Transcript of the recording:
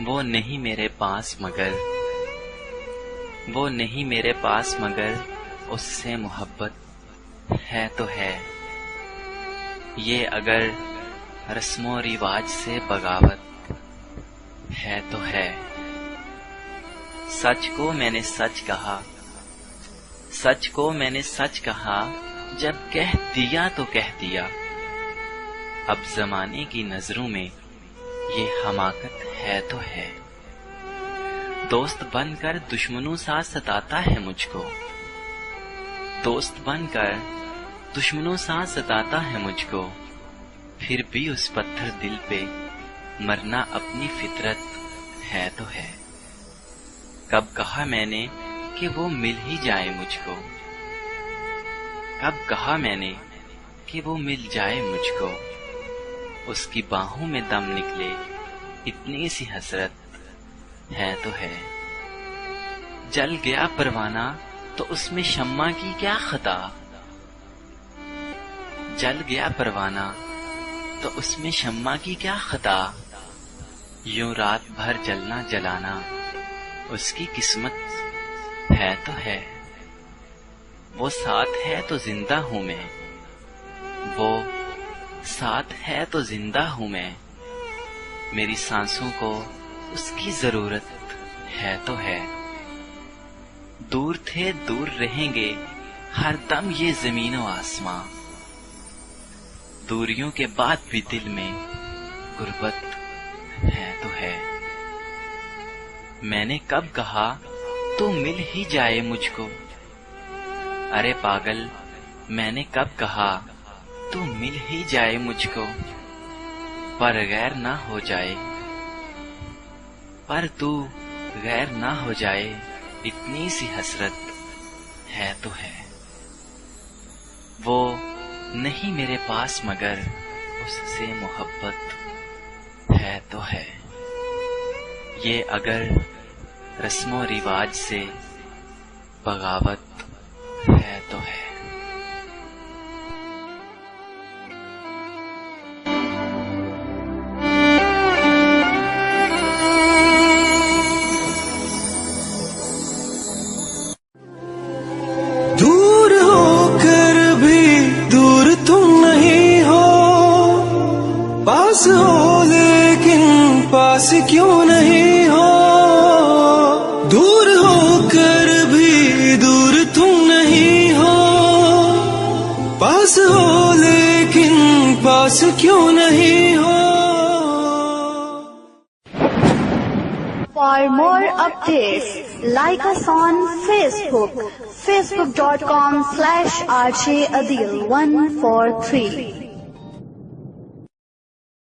वो नहीं मेरे पास मगर, वो नहीं मेरे पास मगर उससे मोहब्बत है तो है। ये अगर रस्मो रिवाज से बगावत है तो है। सच को मैंने सच कहा, सच को मैंने सच कहा, जब कह दिया तो कह दिया। अब जमाने की नजरों में ये हमाकत है तो है। दोस्त बनकर दुश्मनों सा सताता है मुझको, दोस्त बनकर दुश्मनों सा सताता है मुझको। फिर भी उस पत्थर दिल पे मरना अपनी फितरत है तो है। कब कहा मैंने कि वो मिल ही जाए मुझको, कब कहा मैंने कि वो मिल जाए मुझको। उसकी बाहों में दम निकले इतनी सी हसरत है तो है। जल गया परवाना तो उसमें शम्मा की क्या खता, जल गया परवाना तो उसमें शम्मा की क्या खता। यूं रात भर जलना जलाना उसकी किस्मत है तो है। वो साथ है तो जिंदा हूं मैं, वो साथ है तो जिंदा हूं मैं। मेरी सांसों को उसकी जरूरत है तो है। दूर थे दूर रहेंगे हर दम ये जमीन और आसमां। दूरियों के बाद भी दिल में गुर्बत है तो है। मैंने कब कहा तू मिल ही जाए मुझको, अरे पागल मैंने कब कहा तू मिल ही जाए मुझको। पर गैर ना हो जाए, पर तू गैर ना हो जाए, इतनी सी हसरत है तो है। वो नहीं मेरे पास मगर उससे मोहब्बत है तो है। ये अगर रस्मो रिवाज से बगावत है तो है। दूर होकर भी दूर तुम नहीं हो, पास हो लेकिन पास क्यों नहीं हो। दूर होकर भी दूर तुम नहीं हो, पास हो लेकिन पास क्यों नहीं हो। For more updates, like us on Facebook, facebook.com/RJ Adil 143.